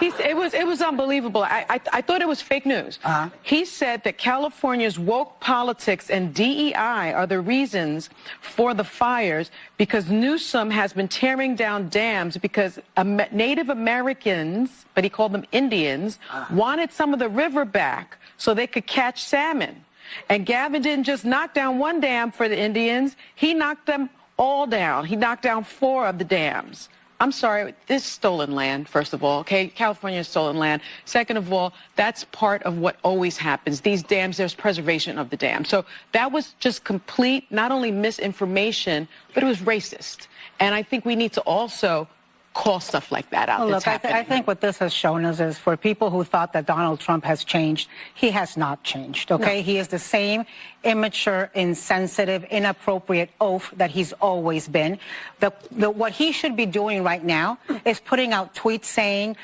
It was unbelievable. I thought it was fake news. He said that California's woke politics and DEI are the reasons for the fires because Newsom has been tearing down dams because Native Americans, but he called them Indians, wanted some of the river back so they could catch salmon. And Gavin didn't just knock down one dam for the Indians, he knocked them all down. He knocked down 4 of the dams. I'm sorry, this is stolen land, first of all, okay? California is stolen land. Second of all, that's part of what always happens. These dams, there's preservation of the dam. So that was just complete, not only misinformation, but it was racist. And I think we need to also call stuff like that out. Well, look, I think what this has shown us is for people who thought that Donald Trump has changed, he has not changed, okay? No. He is the same immature, insensitive, inappropriate oaf that he's always been. What he should be doing right now is putting out tweets saying,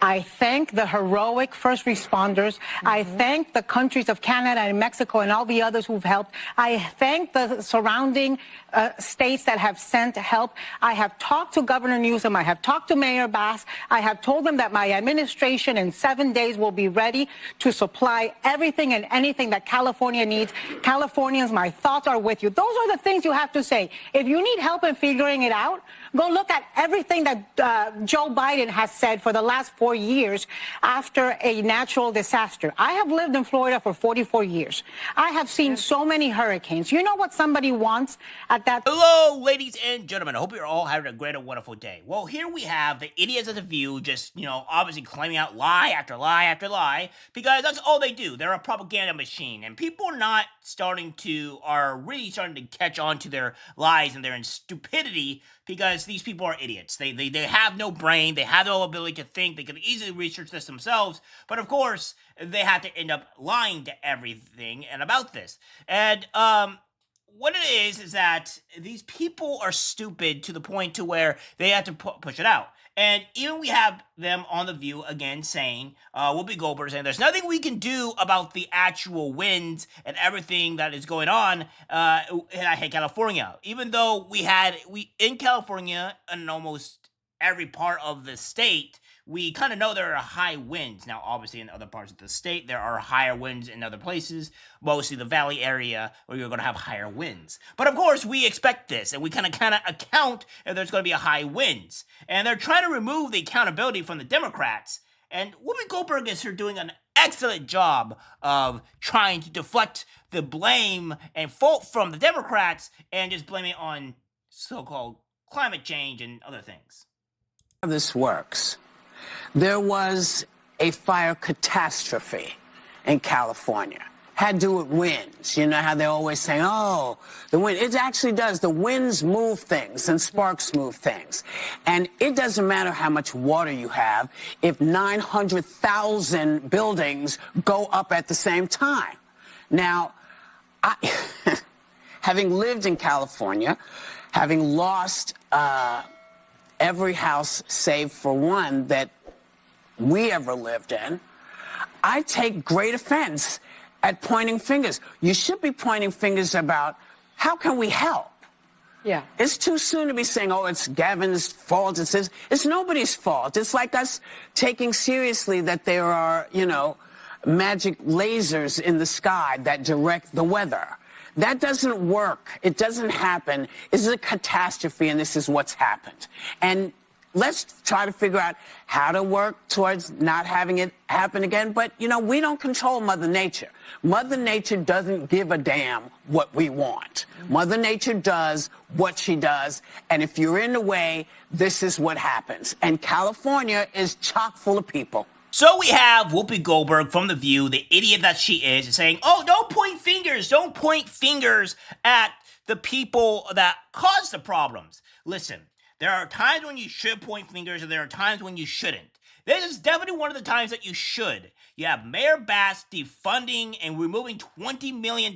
I thank the heroic first responders. I thank the countries of Canada and Mexico and all the others who've helped. I thank the surrounding states that have sent help. I have talked to Governor Newsom. I have talked to Mayor Bass. I have told them that my administration in 7 days will be ready to supply everything and anything that California needs. Californians, my thoughts are with you. Those are the things you have to say. If you need help in figuring it out, go look at everything that Joe Biden has said for the last 4 years after a natural disaster. I have lived in Florida for 44 years. I have seen so many hurricanes. You know what somebody wants at that? Hello, ladies and gentlemen. I hope you're all having a great and wonderful day. Well, here we have the idiots of the View just, obviously claiming out lie after lie after lie, because that's all they do. They're a propaganda machine, and people are really starting to catch on to their lies and their stupidity, because these people are idiots. They have no brain. They have no ability to think. They can easily research this themselves. But of course, they have to end up lying to everything and about this. And what it is that these people are stupid to the point to where they have to push it out. And even we have them on The View again saying, Whoopi Goldberg saying, there's nothing we can do about the actual winds and everything that is going on in California. Even though we in California and almost every part of the state, we kind of know there are high winds. Now, obviously, in other parts of the state, there are higher winds in other places, mostly the valley area, where you're going to have higher winds. But, of course, we expect this, and we kind of account if there's going to be a high winds. And they're trying to remove the accountability from the Democrats. And Whoopi Goldberg is here doing an excellent job of trying to deflect the blame and fault from the Democrats and just blame it on so-called climate change and other things. How this works. There was a fire catastrophe in California. Had to do with winds. You know how they're always saying, oh, the wind. It actually does. The winds move things and sparks move things. And it doesn't matter how much water you have if 900,000 buildings go up at the same time. Now, having lived in California, having lost every house save for one that we ever lived in, I take great offense at pointing fingers. You should be pointing fingers about how can we help? Yeah. It's too soon to be saying, oh, it's Gavin's fault. It's nobody's fault. It's like us taking seriously that there are, magic lasers in the sky that direct the weather. That doesn't work. It doesn't happen. This is a catastrophe, and this is what's happened. And let's try to figure out how to work towards not having it happen again. But, we don't control Mother Nature. Mother Nature doesn't give a damn what we want. Mother Nature does what she does. And if you're in the way, this is what happens. And California is chock full of people. So we have Whoopi Goldberg from The View, the idiot that she is, saying, oh, don't point fingers. Don't point fingers at the people that caused the problems. Listen, there are times when you should point fingers and there are times when you shouldn't. This is definitely one of the times that you should. You have Mayor Bass defunding and removing $20 million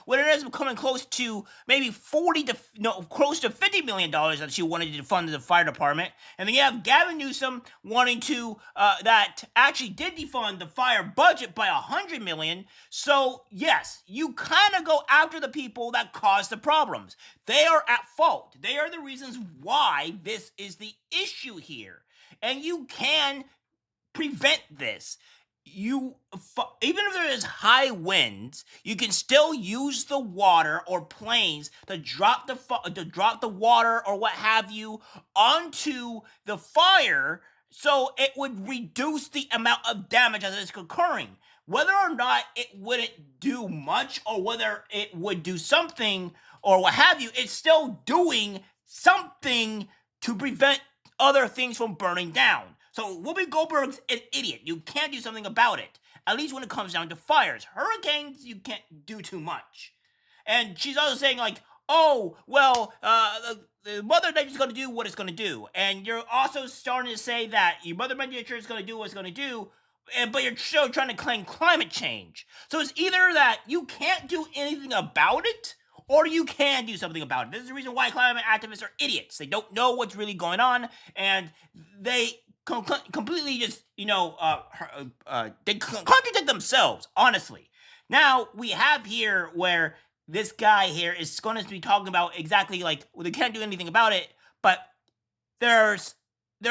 when it is coming close to maybe close to $50 million that she wanted to defund the fire department. And then you have Gavin Newsom wanting to, that actually did defund the fire budget by $100 million. So yes, you kind of go after the people that caused the problems. They are at fault. They are the reasons why this is the issue here. And you can prevent this. Even if there is high winds, you can still use the water or planes to drop the water or what have you onto the fire, so it would reduce the amount of damage that is occurring. Whether or not it wouldn't do much or whether it would do something or what have you, it's still doing something to prevent other things from burning down. So Whoopi Goldberg's an idiot. You can't do something about it. At least when it comes down to fires. Hurricanes, you can't do too much. And she's also saying like, oh, well, the Mother Nature's going to do what it's going to do. And you're also starting to say that your Mother Nature is going to do what it's going to do, but you're still trying to claim climate change. So it's either that you can't do anything about it, or you can do something about it. This is the reason why climate activists are idiots. They don't know what's really going on, and they completely just, they contradict themselves, honestly. Now, we have here where this guy here is going to be talking about exactly like, well, they can't do anything about it, but there is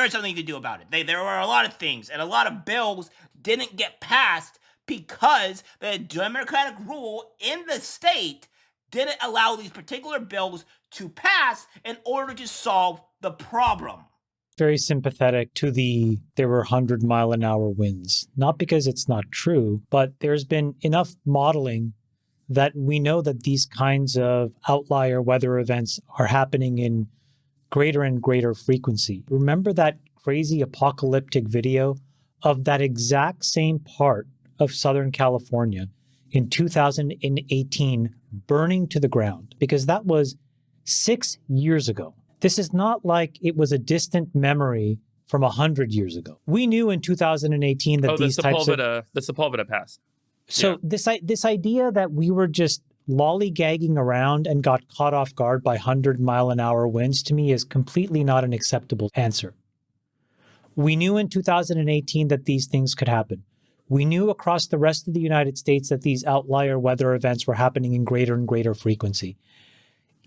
something to do about it. There are a lot of things, and a lot of bills didn't get passed because the Democratic rule in the state didn't allow these particular bills to pass in order to solve the problem. Very sympathetic to there were 100-mile-an-hour winds. Not because it's not true, but there's been enough modeling that we know that these kinds of outlier weather events are happening in greater and greater frequency. Remember that crazy apocalyptic video of that exact same part of Southern California in 2018 burning to the ground? Because that was 6 years ago. This is not like it was a distant memory from 100 years ago. We knew in 2018 that these types of... the Sepulveda passed. So yeah. This idea that we were just lollygagging around and got caught off guard by 100-mile-an-hour winds, to me, is completely not an acceptable answer. We knew in 2018 that these things could happen. We knew across the rest of the United States that these outlier weather events were happening in greater and greater frequency.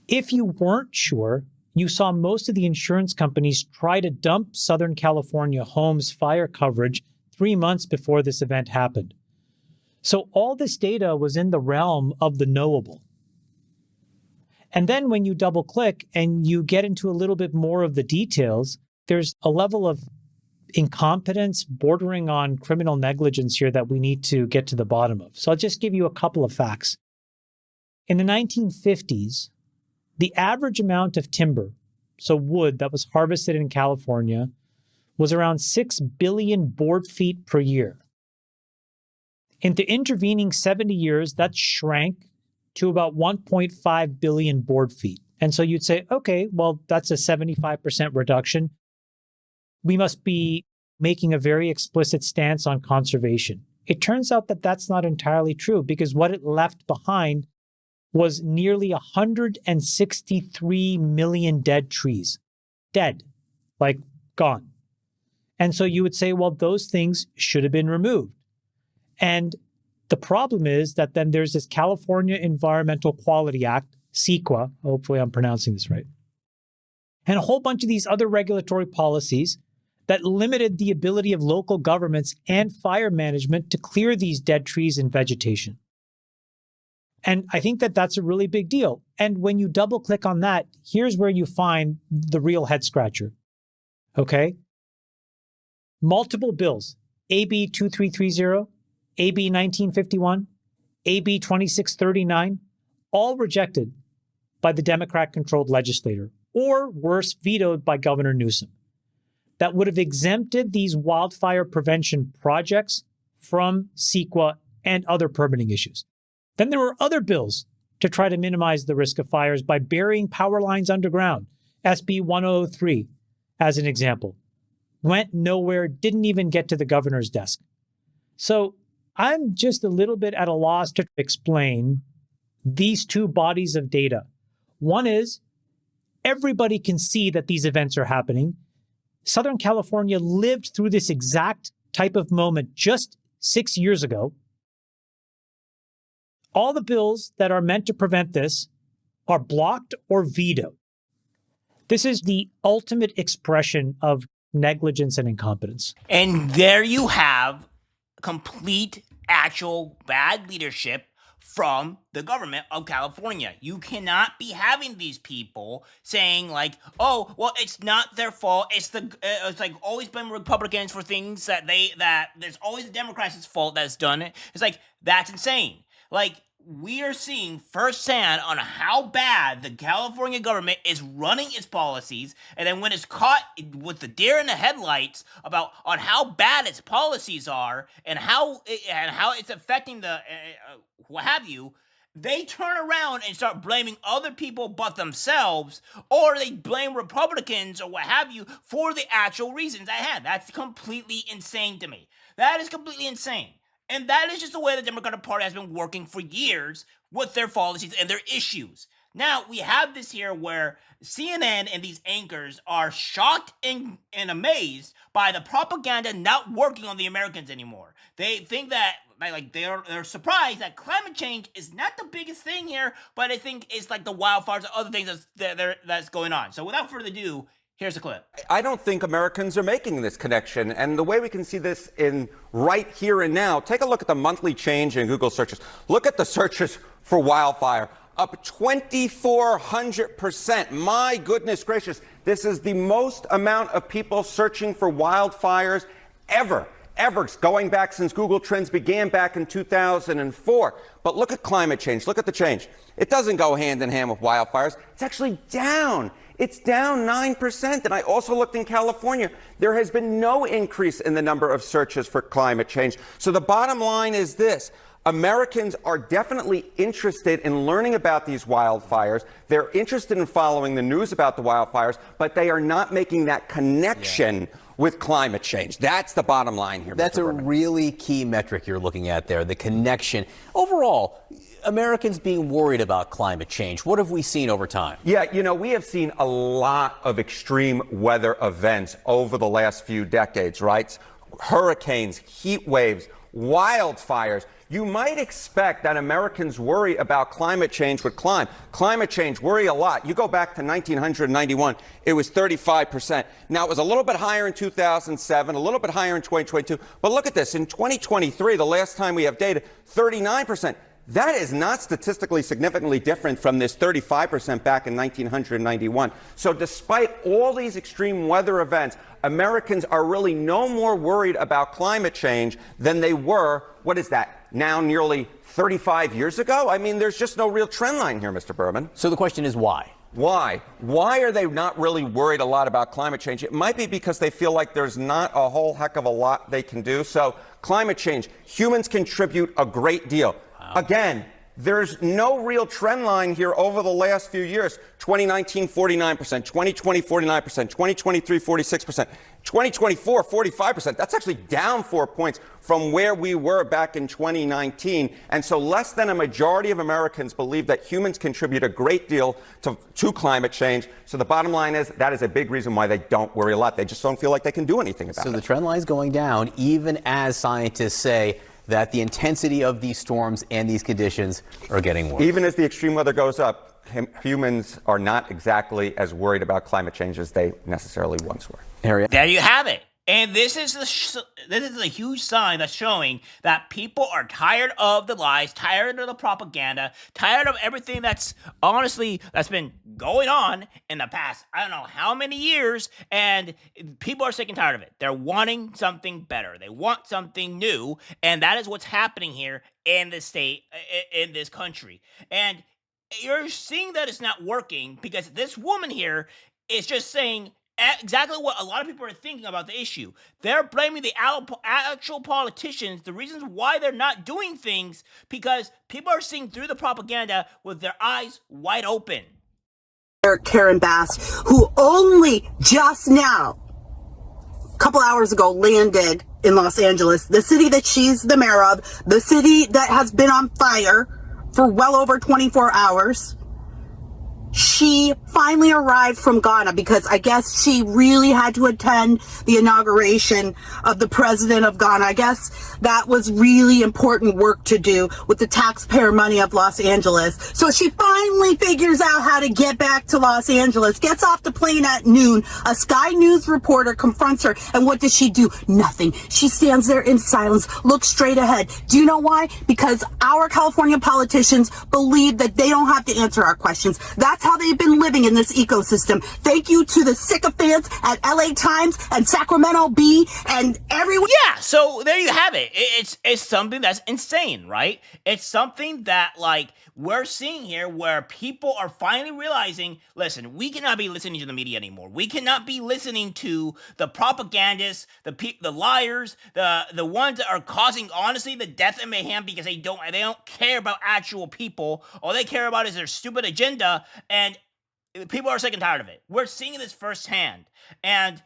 If you weren't sure, you saw most of the insurance companies try to dump Southern California homes' fire coverage 3 months before this event happened. So all this data was in the realm of the knowable. And then when you double click and you get into a little bit more of the details, there's a level of incompetence bordering on criminal negligence here that we need to get to the bottom of. So I'll just give you a couple of facts. In the 1950s, the average amount of timber, so wood that was harvested in California, was around 6 billion board feet per year. In the intervening 70 years, that shrank to about 1.5 billion board feet. And so you'd say, okay, well, that's a 75% reduction. We must be making a very explicit stance on conservation. It turns out that that's not entirely true, because what it left behind was nearly 163 million dead trees. Dead, like gone. And so you would say, well, those things should have been removed. And the problem is that then there's this California Environmental Quality Act, CEQA, hopefully I'm pronouncing this right, and a whole bunch of these other regulatory policies that limited the ability of local governments and fire management to clear these dead trees and vegetation. And I think that that's a really big deal. And when you double click on that, here's where you find the real head scratcher. Okay? Multiple bills, AB 2330, AB 1951, AB 2639, all rejected by the Democrat-controlled legislature, or worse, vetoed by Governor Newsom, that would have exempted these wildfire prevention projects from CEQA and other permitting issues. Then there were other bills to try to minimize the risk of fires by burying power lines underground. SB 1003, as an example, went nowhere, didn't even get to the governor's desk. So I'm just a little bit at a loss to explain these two bodies of data. One is everybody can see that these events are happening. Southern California lived through this exact type of moment just 6 years ago. All the bills that are meant to prevent this are blocked or vetoed. This is the ultimate expression of negligence and incompetence. And there you have complete, actual bad leadership from the government of California. You cannot be having these people saying like, "Oh, well, it's not their fault. It's like always been Republicans for things that there's always the Democrats' fault that's done it." It's like that's insane. Like we are seeing firsthand on how bad the California government is running its policies, and then when it's caught with the deer in the headlights on how bad its policies are and how it's affecting the what have you, they turn around and start blaming other people but themselves, or they blame Republicans or what have you for the actual reasons at hand. That's completely insane to me. That is completely insane. And that is just the way the Democratic Party has been working for years with their policies and their issues. Now, we have this here where CNN and these anchors are shocked and amazed by the propaganda not working on the Americans anymore. They think that, they're surprised that climate change is not the biggest thing here, but I think it's like the wildfires and other things that's going on. So without further ado, here's a clip. I don't think Americans are making this connection. And the way we can see this in right here and now, take a look at the monthly change in Google searches. Look at the searches for wildfire, up 2,400%. My goodness gracious. This is the most amount of people searching for wildfires ever, going back since Google Trends began back in 2004. But look at climate change. Look at the change. It doesn't go hand in hand with wildfires. It's actually down. It's down 9%. And I also looked in California. There has been no increase in the number of searches for climate change. So the bottom line is this. Americans are definitely interested in learning about these wildfires. They're interested in following the news about the wildfires, but they are not making that connection with climate change. That's the bottom line here. That's a really key metric you're looking at there, the connection. Overall, Americans being worried about climate change, what have we seen over time? Yeah, we have seen a lot of extreme weather events over the last few decades, right? Hurricanes, heat waves, wildfires. You might expect that Americans worry about climate change with climate change worry a lot. You go back to 1991, it was 35%. Now, it was a little bit higher in 2007, a little bit higher in 2022. But look at this. In 2023, the last time we have data, 39%. That is not statistically significantly different from this 35% back in 1991. So despite all these extreme weather events, Americans are really no more worried about climate change than they were, what is that, now nearly 35 years ago? I mean, there's just no real trend line here, Mr. Berman. So the question is why? Why? Why are they not really worried a lot about climate change? It might be because they feel like there's not a whole heck of a lot they can do. So climate change, humans contribute a great deal. Again, there's no real trend line here over the last few years. 2019, 49%, 2020, 49%, 2023, 46%, 2024, 45%. That's actually down 4 points from where we were back in 2019. And so less than a majority of Americans believe that humans contribute a great deal to climate change. So the bottom line is that is a big reason why they don't worry a lot. They just don't feel like they can do anything about it. So the trend line is going down, even as scientists say that the intensity of these storms and these conditions are getting worse. Even as the extreme weather goes up, humans are not exactly as worried about climate change as they necessarily once were. There you have it. And this is a huge sign that's showing that people are tired of the lies, tired of the propaganda, tired of everything that's been going on in the past, I don't know how many years, and people are sick and tired of it. They're wanting something better. They want something new, and that is what's happening here in this state, in this country. And you're seeing that it's not working because this woman here is just saying exactly what a lot of people are thinking about the issue. They're blaming the actual politicians, the reasons why they're not doing things, because people are seeing through the propaganda with their eyes wide open. Karen Bass, who only just now, a couple hours ago, landed in Los Angeles, the city that she's the mayor of, the city that has been on fire for well over 24 hours. she finally arrived from Ghana because I guess she really had to attend the inauguration of the president of Ghana. I guess that was really important work to do with the taxpayer money of Los Angeles. So she finally figures out how to get back to Los Angeles, gets off the plane at noon. A Sky News reporter confronts her, and what does she do? Nothing. She stands there in silence, looks straight ahead. Do you know why? Because our California politicians believe that they don't have to answer our questions. That's how they've been living in this ecosystem. Thank you to the sycophants at LA Times and Sacramento Bee and everyone. Yeah, so there you have it. It's something that's insane, right? It's something that, like, we're seeing here where people are finally realizing, listen, we cannot be listening to the media anymore. We cannot be listening to the propagandists, the liars, the ones that are causing, honestly, the death and mayhem because they don't care about actual people. All they care about is their stupid agenda, and people are sick and tired of it. We're seeing this firsthand, and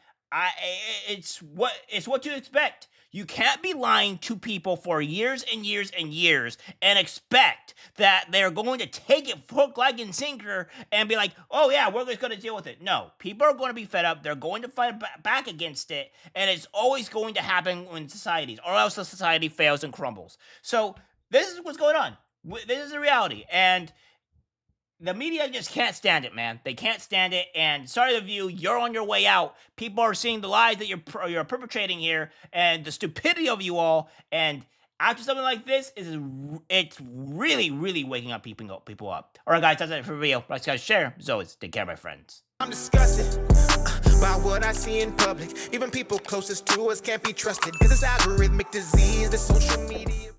it's what to expect. You can't be lying to people for years and years and years and expect that they're going to take it hook, line, and sinker and be like, oh yeah, we're just going to deal with it. No, people are going to be fed up. They're going to fight back against it, and it's always going to happen in societies, or else the society fails and crumbles. So this is what's going on. This is the reality, and the media just can't stand it, man. They can't stand it, and sorry to you, you're on your way out. People are seeing the lies that you're perpetrating here, and the stupidity of you all. And after something like this, it's really, really waking up people up. All right, guys, that's it for the video. Like, guys, share. As always, take care, my friends. I'm disgusted by what I see in public. Even people closest to us can't be trusted, because it's algorithmic disease, the social media.